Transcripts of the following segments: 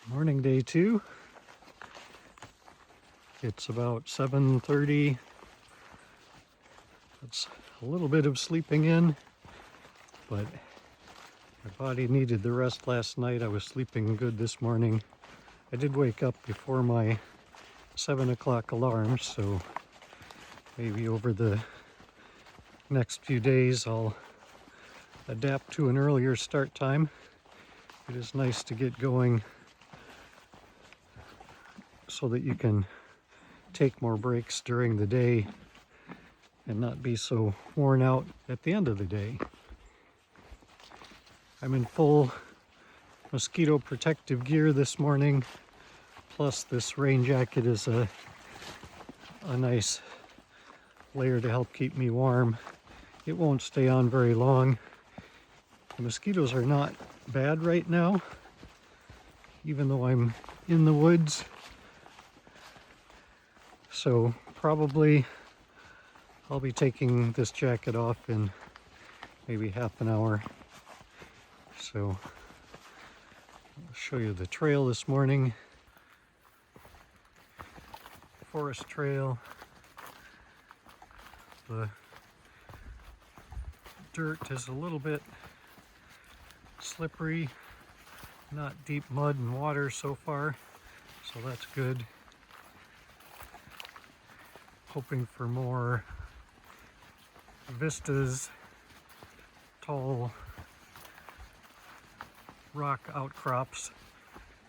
Morning, day two. It's about 7:30. It's a little bit of sleeping in, but my body needed the rest last night. I was sleeping good this morning. I did wake up before my 7 o'clock alarm, so maybe over the next few days I'll adapt to an earlier start time. It is nice to get going so that you can take more breaks during the day and not be so worn out at the end of the day. I'm in full mosquito protective gear this morning, plus this rain jacket is a nice layer to help keep me warm. It won't stay on very long. The mosquitoes are not bad right now, even though I'm in the woods. So probably I'll be taking this jacket off in maybe half an hour. So I'll show you the trail this morning. Forest trail. The dirt is a little bit slippery, not deep mud and water so far, so that's good. Hoping for more vistas, tall rock outcrops,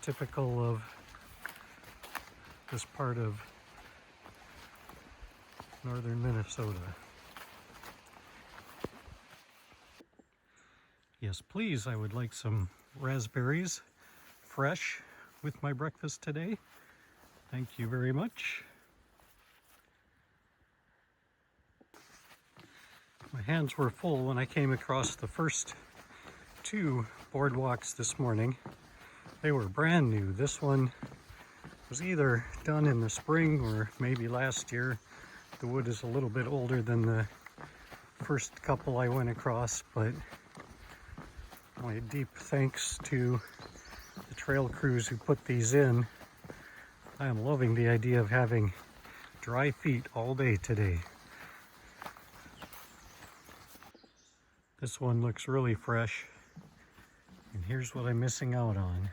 typical of this part of northern Minnesota. Yes, please, I would like some raspberries, fresh, with my breakfast today. Thank you very much. My hands were full when I came across the first two boardwalks this morning. They were brand new. This one was either done in the spring or maybe last year. The wood is a little bit older than the first couple I went across, but my deep thanks to the trail crews who put these in. I am loving the idea of having dry feet all day today. This one looks really fresh, and here's what I'm missing out on.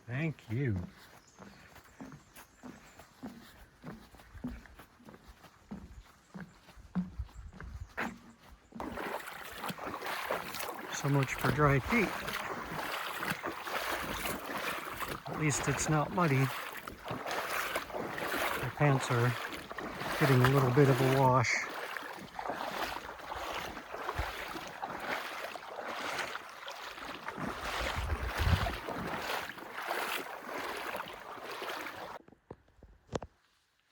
Thank you. So much for dry feet. At least it's not muddy. My pants are getting a little bit of a wash.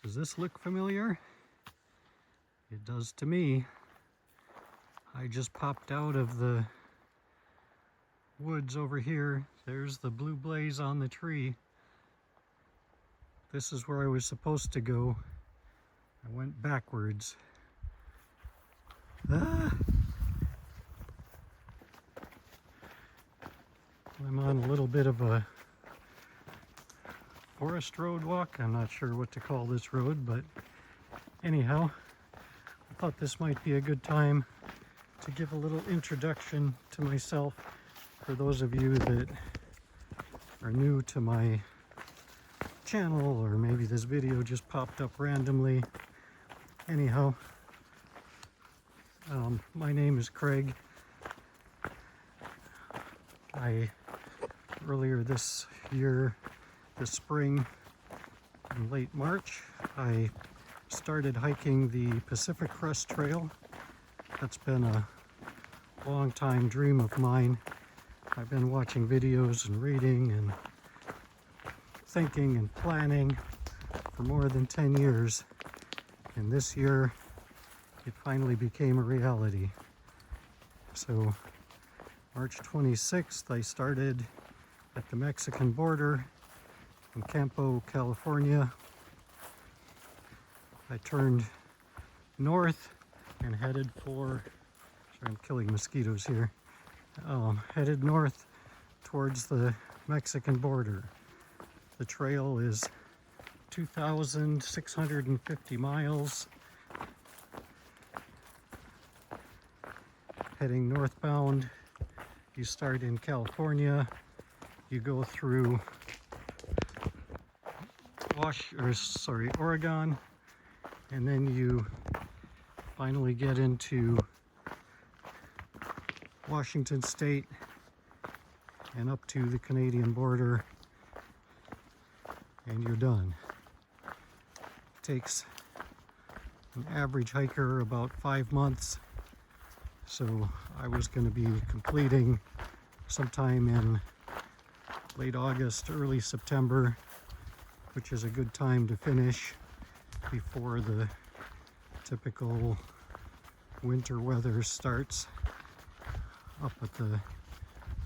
Does this look familiar? It does to me. I just popped out of the woods over here. There's the blue blaze on the tree. This is where I was supposed to go. I went backwards. Ah! I'm on a little bit of a forest road walk. I'm not sure what to call this road, but anyhow, I thought this might be a good time to give a little introduction to myself for those of you that are new to my channel, or maybe this video just popped up randomly. Anyhow, my name is Craig. Earlier this year, this spring, in late March, I started hiking the Pacific Crest Trail. That's been a long time dream of mine. I've been watching videos and reading and thinking and planning for more than 10 years. And this year, it finally became a reality. So, March 26th, I started at the Mexican border in Campo, California. I turned north and headed for, sorry, I'm killing mosquitoes here, headed north towards the Mexican border. The trail is 2,650 miles, heading northbound. You start in California, you go through Oregon, and then you finally get into Washington State and up to the Canadian border, and you're done. It takes an average hiker about 5 months, so I was going to be completing sometime in late August, early September, which is a good time to finish before the typical winter weather starts up at the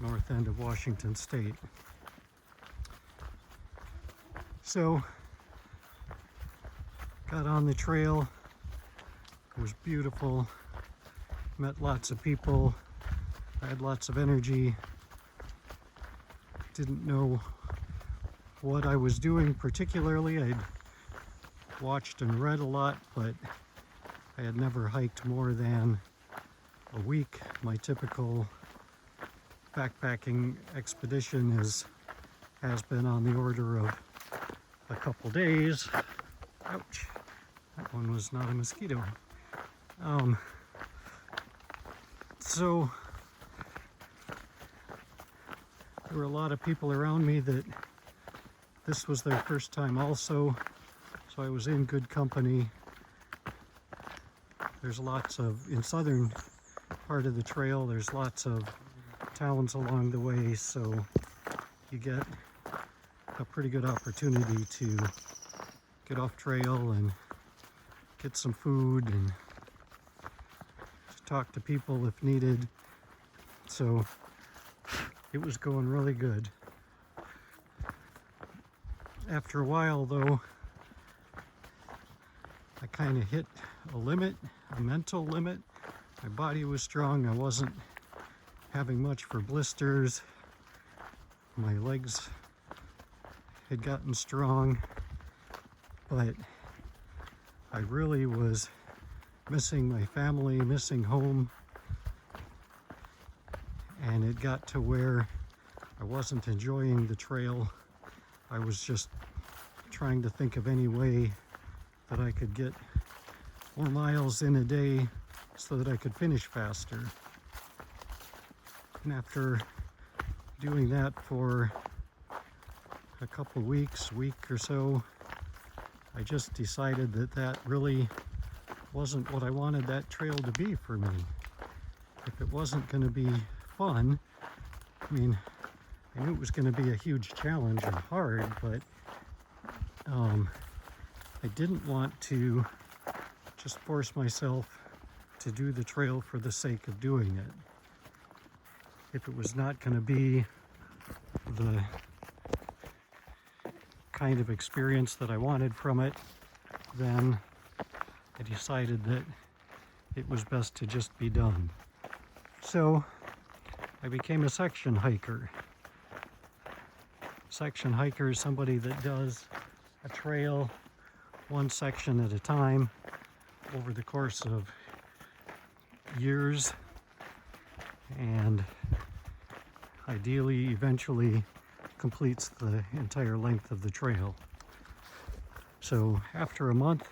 north end of Washington State. So, got on the trail. It was beautiful. Met lots of people. I had lots of energy. Didn't know what I was doing particularly. I'd watched and read a lot, but I had never hiked more than a week. My typical backpacking expedition has been on the order of a couple days. Ouch, that one was not a mosquito. So there were a lot of people around me that this was their first time also, so I was in good company. There's lots of, in southern part of the trail, there's lots of towns along the way, so you get a pretty good opportunity to get off trail and get some food and talk to people if needed. So it was going really good. After a while though, I kind of hit a limit, a mental limit. My body was strong. I wasn't having much for blisters. My legs had gotten strong, but I really was missing my family, missing home, and it got to where I wasn't enjoying the trail. I was just trying to think of any way that I could get more miles in a day so that I could finish faster. And after doing that for a couple weeks, week or so, I just decided that that really wasn't what I wanted that trail to be for me. If it wasn't going to be fun, I mean, I knew it was going to be a huge challenge and hard, but I didn't want to just force myself to do the trail for the sake of doing it. If it was not going to be the kind of experience that I wanted from it, then I decided that it was best to just be done. So I became a section hiker. Section hiker is somebody that does a trail one section at a time over the course of years, and ideally eventually completes the entire length of the trail. So after a month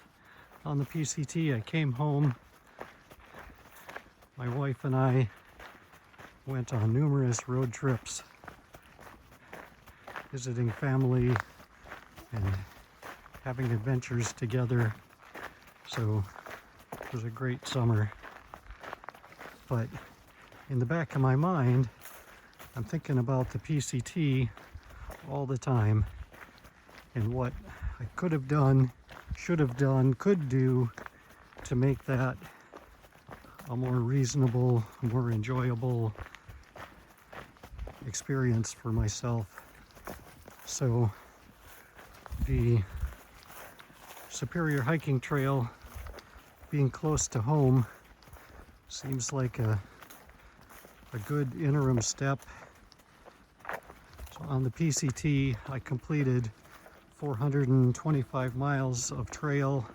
on the PCT, I came home. My wife and I went on numerous road trips, visiting family and having adventures together. So it was a great summer. But in the back of my mind, I'm thinking about the PCT all the time and what I could have done, should have done, could do to make that a more reasonable, more enjoyable experience for myself. So the Superior Hiking Trail, being close to home, seems like a good interim step. It's on the PCT, I completed 425 miles of trail,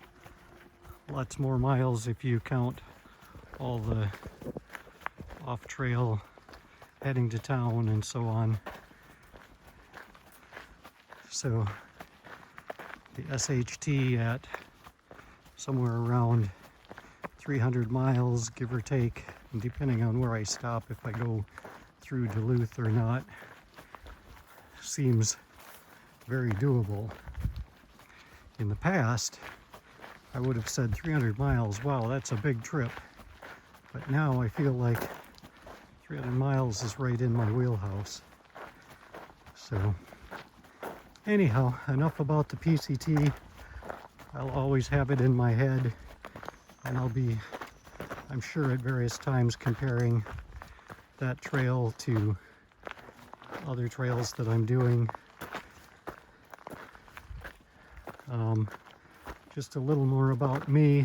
lots more miles if you count all the off-trail heading to town and so on. So the SHT at somewhere around 300 miles, give or take, and depending on where I stop, if I go through Duluth or not, seems very doable. In the past, I would have said 300 miles, wow, that's a big trip. But now I feel like 300 miles is right in my wheelhouse. So anyhow, enough about the PCT. I'll always have it in my head, and I'll be, I'm sure, at various times comparing that trail to other trails that I'm doing. Just a little more about me.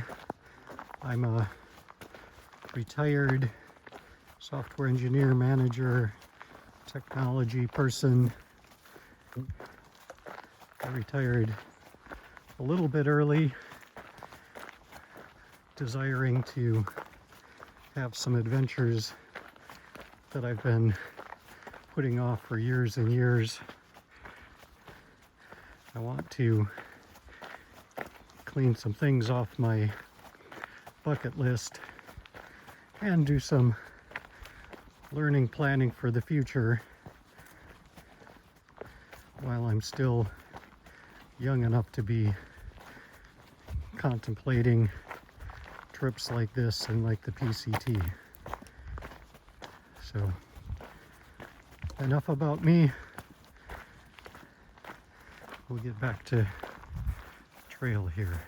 I'm a retired software engineer, manager, technology person. I retired a little bit early, desiring to have some adventures that I've been putting off for years and years. I want to clean some things off my bucket list and do some learning planning for the future while I'm still young enough to be contemplating trips like this and like the PCT. So enough about me. We'll get back to trail here.